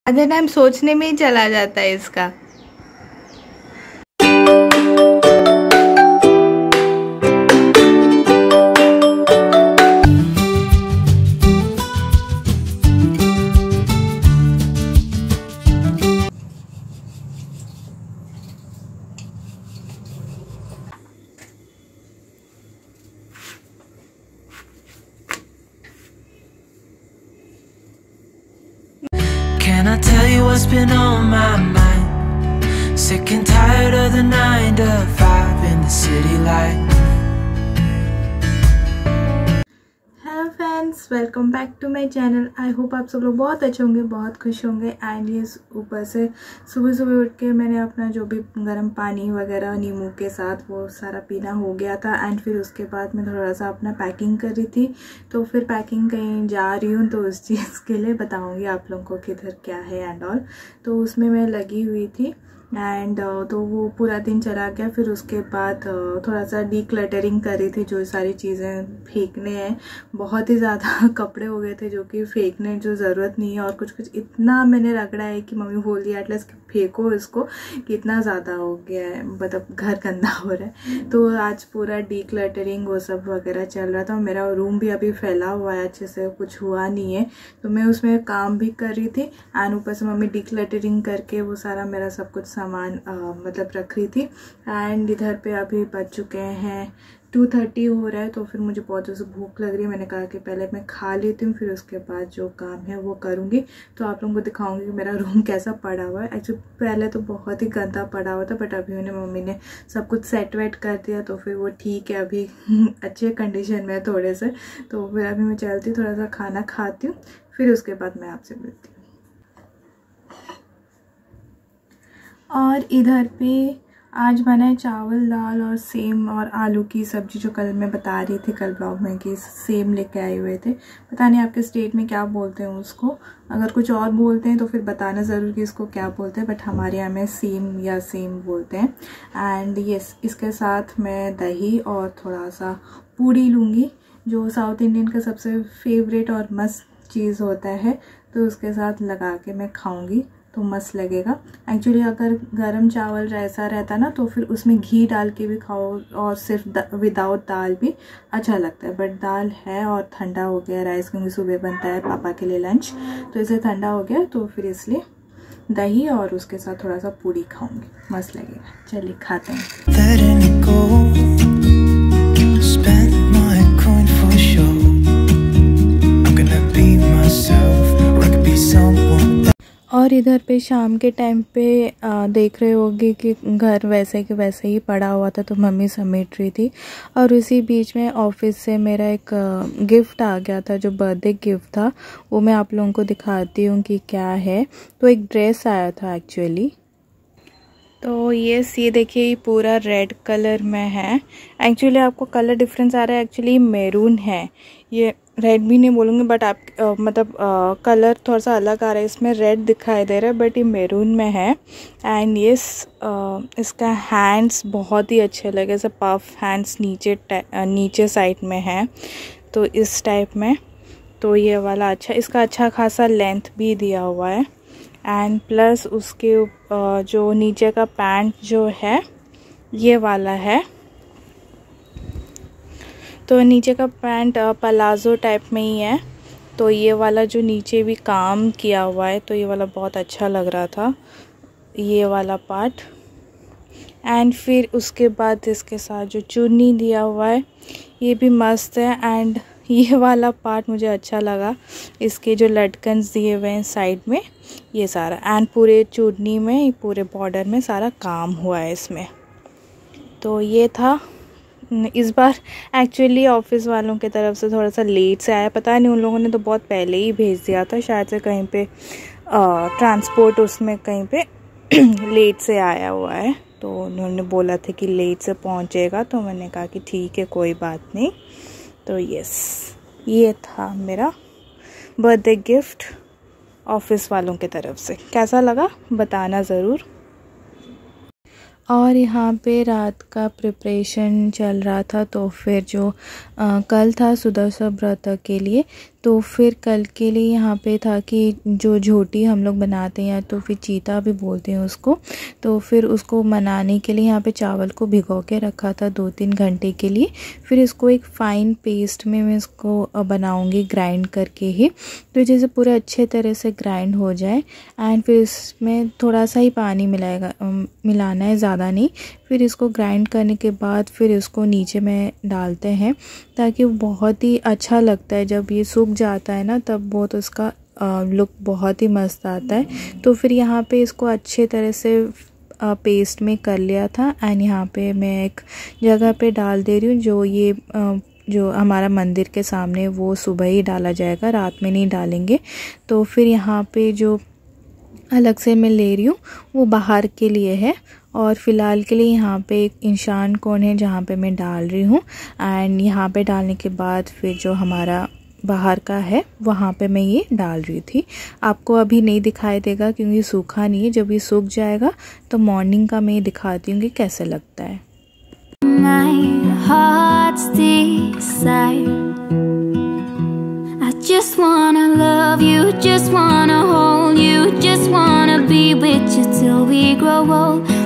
आधा टाइम सोचने में ही चला जाता है इसका। Can I tell you what's been on my mind? Sick and tired of the 9 to 5 in the city life. Hello friends, welcome back to my channel. I hope आप सब लोग बहुत अच्छे होंगे, बहुत खुश होंगे। एंड ये ऊपर से सुबह सुबह उठ के मैंने अपना जो भी गर्म पानी वगैरह नींबू के साथ वो सारा पीना हो गया था। एंड फिर उसके बाद मैं थोड़ा सा अपना पैकिंग कर रही थी। तो फिर पैकिंग कहीं जा रही हूँ तो उस चीज़ के लिए बताऊँगी आप लोगों को किधर क्या है एंड ऑल। तो उसमें मैं लगी हुई थी एंड तो वो पूरा दिन चला गया। फिर उसके बाद थोड़ा सा डीक्लटरिंग करी थी, जो सारी चीज़ें फेंकने हैं। बहुत ही ज़्यादा कपड़े हो गए थे जो कि फेंकने जो ज़रूरत नहीं है, और कुछ कुछ इतना मैंने रगड़ा है कि मम्मी बोल दिया एटलीस्ट फेंको इसको, कि इतना ज़्यादा हो गया है, मतलब घर गंदा हो रहा है। तो आज पूरा डीक्लटरिंग वो सब वगैरह चल रहा था। मेरा रूम भी अभी फैला हुआ है, अच्छे से कुछ हुआ नहीं है, तो मैं उसमें काम भी कर रही थी। एंड ऊपर से मम्मी डीक्लटरिंग करके वो सारा मेरा सब कुछ सामान मतलब रख रही थी। एंड इधर पे अभी बज चुके हैं 2:30 हो रहा है। तो फिर मुझे बहुत ज़्यादा भूख लग रही है। मैंने कहा कि पहले मैं खा लेती हूँ, फिर उसके बाद जो काम है वो करूँगी। तो आप लोगों को दिखाऊंगी कि मेरा रूम कैसा पड़ा हुआ है। एक्चुअली पहले तो बहुत ही गंदा पड़ा हुआ था, बट अभी उन्हें मम्मी ने सब कुछ सेट वेट कर दिया, तो फिर वो ठीक है, अभी अच्छे कंडीशन में है थोड़े से। तो फिर अभी मैं चलती थोड़ा सा खाना खाती हूँ, फिर उसके बाद मैं आपसे मिलती हूँ। और इधर पे आज बना है चावल, दाल और सेम और आलू की सब्ज़ी, जो कल मैं बता रही थी कल ब्लॉग में कि सेम लेके आए हुए थे। पता नहीं आपके स्टेट में क्या बोलते हैं उसको, अगर कुछ और बोलते हैं तो फिर बताना ज़रूर कि इसको क्या बोलते हैं, बट हमारे यहाँ में सेम या सेम बोलते हैं। एंड यस, इसके साथ मैं दही और थोड़ा सा पूड़ी लूँगी, जो साउथ इंडियन का सबसे फेवरेट और मस्त चीज़ होता है। तो उसके साथ लगा के मैं खाऊँगी तो मस्त लगेगा। एक्चुअली अगर गरम चावल ऐसा रहता ना तो फिर उसमें घी डाल के भी खाओ, और सिर्फ विदाउट दाल भी अच्छा लगता है। बट दाल है और ठंडा हो गया राइस, क्योंकि सुबह बनता है पापा के लिए लंच, तो इसे ठंडा हो गया, तो फिर इसलिए दही और उसके साथ थोड़ा सा पूड़ी खाऊंगी, मस्त लगेगा। चलिए खाते हैं। और इधर पे शाम के टाइम पे देख रहे होगे कि घर वैसे के वैसे ही पड़ा हुआ था, तो मम्मी समेट रही थी। और उसी बीच में ऑफिस से मेरा एक गिफ्ट आ गया था, जो बर्थडे गिफ्ट था, वो मैं आप लोगों को दिखाती हूँ कि क्या है। तो एक ड्रेस आया था एक्चुअली। तो ये देखिए, ये पूरा रेड कलर में है। एक्चुअली आपको कलर डिफरेंस आ रहा है, एक्चुअली मैरून है। ये रेड भी नहीं बोलूँगी, बट आप मतलब कलर थोड़ा सा अलग आ रहा है। इसमें रेड दिखाई दे रहा है, बट ये मैरून में है। एंड ये इसका हैंड्स बहुत ही अच्छे लगे, ऐसे पफ हैंड्स नीचे साइड में है, तो इस टाइप में। तो ये वाला अच्छा, इसका अच्छा खासा लेंथ भी दिया हुआ है। एंड प्लस उसके जो नीचे का पैंट जो है ये वाला है, तो नीचे का पैंट पलाजो टाइप में ही है। तो ये वाला जो नीचे भी काम किया हुआ है, तो ये वाला बहुत अच्छा लग रहा था, ये वाला पार्ट। एंड फिर उसके बाद इसके साथ जो चुन्नी दिया हुआ है ये भी मस्त है। एंड ये वाला पार्ट मुझे अच्छा लगा, इसके जो लटकन्स दिए हुए हैं साइड में, ये सारा। एंड पूरे चुन्नी में, पूरे बॉर्डर में सारा काम हुआ है इसमें। तो ये था। इस बार एक्चुअली ऑफिस वालों की तरफ से थोड़ा सा लेट से आया, पता नहीं उन लोगों ने तो बहुत पहले ही भेज दिया था, शायद से कहीं पे ट्रांसपोर्ट उसमें कहीं पे लेट से आया हुआ है। तो उन्होंने बोला था कि लेट से पहुंचेगा, तो मैंने कहा कि ठीक है, कोई बात नहीं। तो यस, ये था मेरा बर्थडे गिफ्ट ऑफिस वालों की तरफ से। कैसा लगा बताना ज़रूर। और यहाँ पे रात का प्रिपरेशन चल रहा था। तो फिर जो कल था सुदर्शन व्रत के लिए, तो फिर कल के लिए यहाँ पे था कि जो झोटी हम लोग बनाते हैं तो फिर चीता भी बोलते हैं उसको, तो फिर उसको बनाने के लिए यहाँ पे चावल को भिगो के रखा था 2-3 घंटे के लिए। फिर इसको एक फ़ाइन पेस्ट में मैं इसको बनाऊँगी ग्राइंड करके ही, तो जैसे पूरे अच्छे तरह से ग्राइंड हो जाए। एंड फिर इसमें थोड़ा सा ही पानी मिलाना है, ज़्यादा नहीं। फिर इसको ग्राइंड करने के बाद फिर इसको नीचे में डालते हैं ताकि बहुत ही अच्छा लगता है। जब ये सूख जाता है ना तब बहुत उसका लुक बहुत ही मस्त आता है। तो फिर यहाँ पे इसको अच्छे तरह से पेस्ट में कर लिया था। एंड यहाँ पे मैं एक जगह पे डाल दे रही हूँ, जो हमारा मंदिर के सामने, वो सुबह ही डाला जाएगा, रात में नहीं डालेंगे। तो फिर यहाँ पे जो अलग से मैं ले रही हूँ वो बाहर के लिए है, और फ़िलहाल के लिए यहाँ पे एक इंशान कोण है जहाँ पे मैं डाल रही हूँ। एंड यहाँ पे डालने के बाद फिर जो हमारा बाहर का है वहाँ पे मैं ये डाल रही थी। आपको अभी नहीं दिखाई देगा क्योंकि सूखा नहीं है, जब ये सूख जाएगा तो मॉर्निंग का मैं दिखाती हूँ कि कैसे लगता है। Just wanna love you, just wanna hold you, just wanna be with you till we grow old.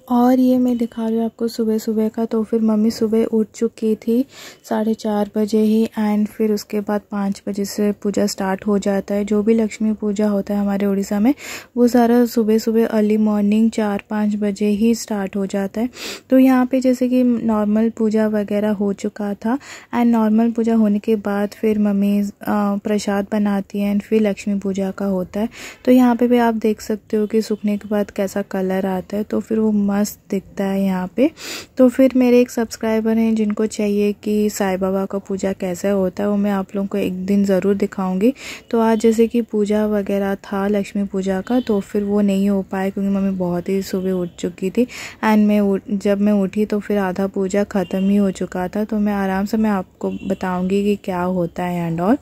और ये मैं दिखा रही हूँ आपको सुबह सुबह का। तो फिर मम्मी सुबह उठ चुकी थी 4:30 बजे ही। एंड फिर उसके बाद 5 बजे से पूजा स्टार्ट हो जाता है। जो भी लक्ष्मी पूजा होता है हमारे उड़ीसा में वो सारा सुबह सुबह अर्ली मॉर्निंग 4-5 बजे ही स्टार्ट हो जाता है। तो यहाँ पे जैसे कि नॉर्मल पूजा वगैरह हो चुका था। एंड नॉर्मल पूजा होने के बाद फिर मम्मी प्रसाद बनाती है एंड फिर लक्ष्मी पूजा का होता है। तो यहाँ पे भी आप देख सकते हो कि सूखने के बाद कैसा कलर आता है, तो फिर वो मस्त दिखता है यहाँ पे। तो फिर मेरे एक सब्सक्राइबर हैं जिनको चाहिए कि साईं बाबा का पूजा कैसे होता है, वो मैं आप लोगों को एक दिन ज़रूर दिखाऊंगी। तो आज जैसे कि पूजा वगैरह था लक्ष्मी पूजा का, तो फिर वो नहीं हो पाया क्योंकि मम्मी बहुत ही सुबह उठ चुकी थी। एंड जब मैं उठी तो फिर आधा पूजा ख़त्म ही हो चुका था। तो मैं आराम से मैं आपको बताऊँगी कि क्या होता है एंड ऑल।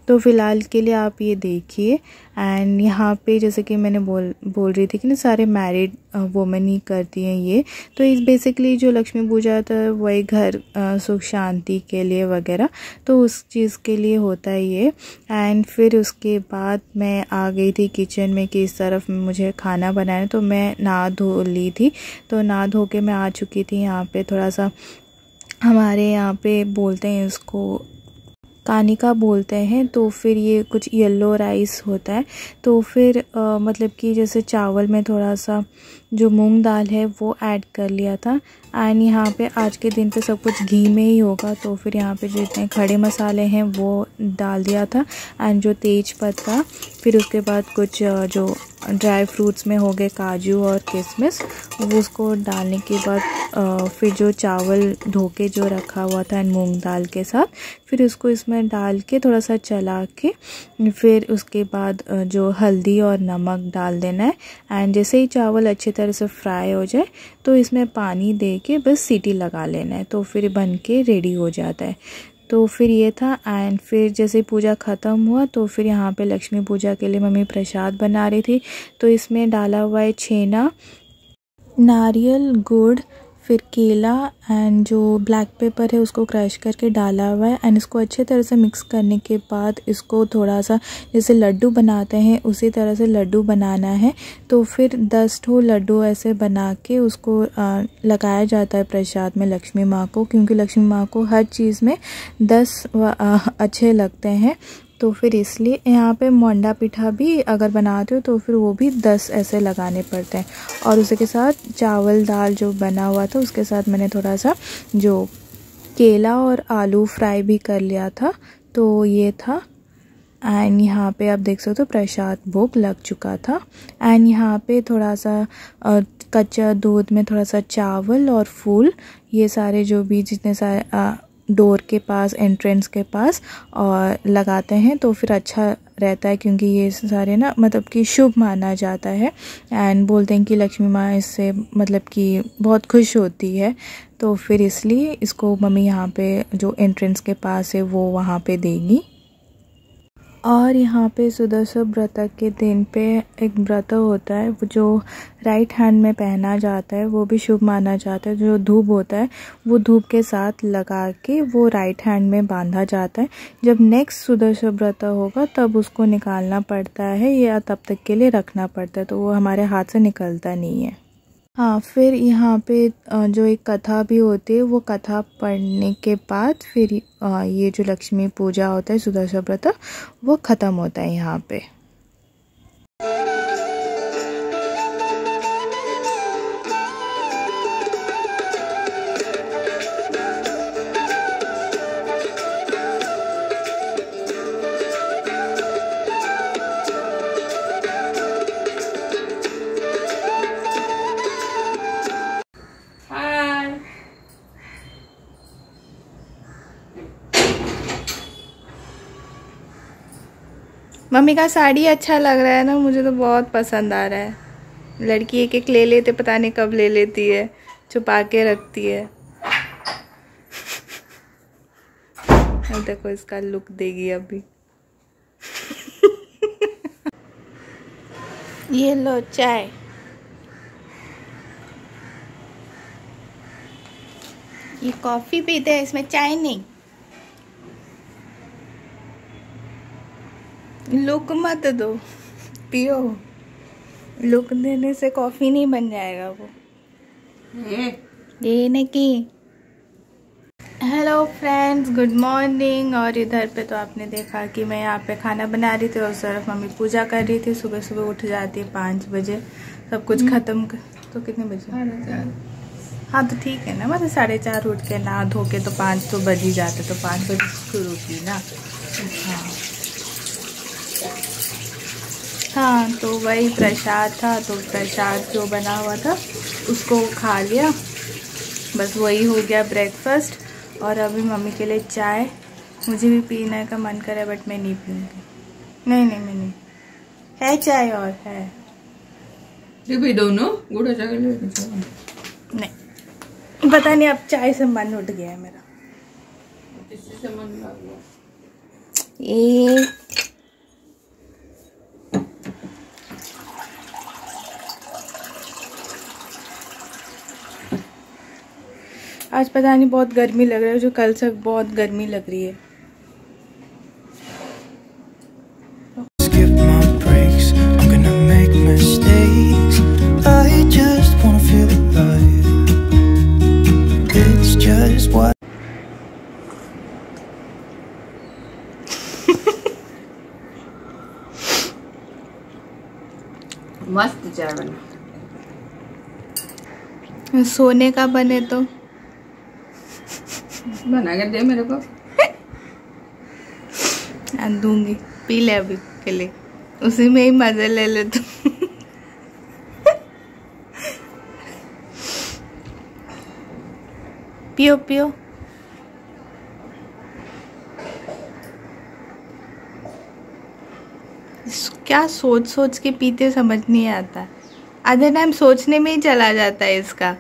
तो फ़िलहाल के लिए आप ये देखिए। एंड यहाँ पे जैसे कि मैंने बोल रही थी कि ना सारे मैरिड वुमेन ही करती हैं ये। तो इस बेसिकली जो लक्ष्मी पूजा था वही घर सुख शांति के लिए वगैरह, तो उस चीज़ के लिए होता है ये। एंड फिर उसके बाद मैं आ गई थी किचन में कि इस तरफ मुझे खाना बनाना, तो मैं नहा धो ली थी। तो नहा धो के मैं आ चुकी थी यहाँ पे। थोड़ा सा हमारे यहाँ पे बोलते हैं इसको कानिका बोलते हैं। तो फिर ये कुछ येलो राइस होता है। तो फिर मतलब कि जैसे चावल में थोड़ा सा जो मूंग दाल है वो ऐड कर लिया था। एंड यहाँ पे आज के दिन पे सब कुछ घी में ही होगा। तो फिर यहाँ पे जितने खड़े मसाले हैं वो डाल दिया था। एंड जो तेज पत्ता, फिर उसके बाद कुछ जो ड्राई फ्रूट्स में हो गए काजू और किशमिश, वो उसको डालने के बाद फिर जो चावल धो के जो रखा हुआ था मूंग दाल के साथ, फिर उसको इसमें डाल के थोड़ा सा चला के फिर उसके बाद जो हल्दी और नमक डाल देना है। एंड जैसे ही चावल अच्छी तरह से फ्राई हो जाए तो इसमें पानी दे के बस सीटी लगा लेना है, तो फिर बन के रेडी हो जाता है। तो फिर ये था। एंड फिर जैसे पूजा ख़त्म हुआ तो फिर यहाँ पे लक्ष्मी पूजा के लिए मम्मी प्रसाद बना रही थी। तो इसमें डाला हुआ है छेना, नारियल, गुड़, फिर केला एंड जो ब्लैक पेपर है उसको क्रश करके डाला हुआ है। एंड इसको अच्छे तरह से मिक्स करने के बाद इसको थोड़ा सा जैसे लड्डू बनाते हैं उसी तरह से लड्डू बनाना है। तो फिर 10 ठो लड्डू ऐसे बना के उसको लगाया जाता है प्रसाद में लक्ष्मी माँ को, क्योंकि लक्ष्मी माँ को हर चीज़ में 10 अच्छे लगते हैं। तो फिर इसलिए यहाँ पे मोंडा पिठा भी अगर बनाते हो तो फिर वो भी 10 ऐसे लगाने पड़ते हैं। और उसके साथ चावल दाल जो बना हुआ था उसके साथ मैंने थोड़ा सा जो केला और आलू फ्राई भी कर लिया था। तो ये था। एंड यहाँ पे आप देख सकते हो प्रसाद भोग लग चुका था। एंड यहाँ पे थोड़ा सा कच्चा दूध में थोड़ा सा चावल और फूल, ये सारे जो भी जितने सारे डोर के पास, एंट्रेंस के पास और लगाते हैं तो फिर अच्छा रहता है, क्योंकि ये सारे ना मतलब कि शुभ माना जाता है। एंड बोलते हैं कि लक्ष्मी माँ इससे मतलब कि बहुत खुश होती है। तो फिर इसलिए इसको मम्मी यहाँ पे जो एंट्रेंस के पास है वो वहाँ पे देगी। और यहाँ पे सुदर्शन व्रत के दिन पे एक व्रत होता है वो जो राइट हैंड में पहना जाता है, वो भी शुभ माना जाता है। जो धूप होता है वो धूप के साथ लगा के वो राइट हैंड में बांधा जाता है। जब नेक्स्ट सुदर्शन व्रत होगा तब उसको निकालना पड़ता है या तब तक के लिए रखना पड़ता है, तो वो हमारे हाथ से निकलता नहीं है। हाँ, फिर यहाँ पे जो एक कथा भी होती है, वो कथा पढ़ने के बाद फिर ये जो लक्ष्मी पूजा होता है सुदर्शन व्रत वो ख़त्म होता है यहाँ पे। मम्मी का साड़ी अच्छा लग रहा है ना, मुझे तो बहुत पसंद आ रहा है। लड़की एक एक ले लेते, पता नहीं कब ले लेती है, छुपा के रखती है। अब देखो इसका लुक देगी अभी। ये लो चाय। ये कॉफी पीते हैं, इसमें चाय नहीं। लुक मत दो, पियो। लुक देने से कॉफी नहीं बन जाएगा वो। ये नहीं की। Hello friends, good morning. और इधर पे तो आपने देखा कि मैं यहाँ पे खाना बना रही थी और सिर्फ मम्मी पूजा कर रही थी। सुबह सुबह उठ जाती है 5 बजे, सब कुछ खत्म कर। तो कितने बजे? हाँ तो ठीक है ना, मतलब 4:30 उठ के नहा धो के तो 5 तो बज ही जाते, तो 5 बजे शुरू उठी ना। हाँ तो वही प्रसाद था, तो प्रसाद जो बना हुआ था उसको खा लिया, बस वही हो गया ब्रेकफास्ट। और अभी मम्मी के लिए चाय। मुझे भी पीने का मन करे बट मैं नहीं पीऊँगी। नहीं मैं नहीं। है चाय और है दोनों गुड़ नहीं, पता नहीं अब चाय से मन उठ गया है मेरा। किससे मन लग गया? ये आज पता नहीं बहुत गर्मी लग रही है, जो कल से बहुत गर्मी लग रही है। मस्त चाय बना। सोने का बने तो बना के दे मेरे को। दूंगी, पी ले अभी के लिए, उसी में ही मजे ले ले तू। पियो पियो। क्या सोच सोच के पीते समझ नहीं आता, आधे टाइम सोचने में ही चला जाता है इसका।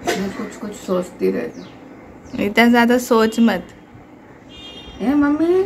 मैं कुछ सोचती रहती। इतना ज्यादा सोच मत। ए मम्मी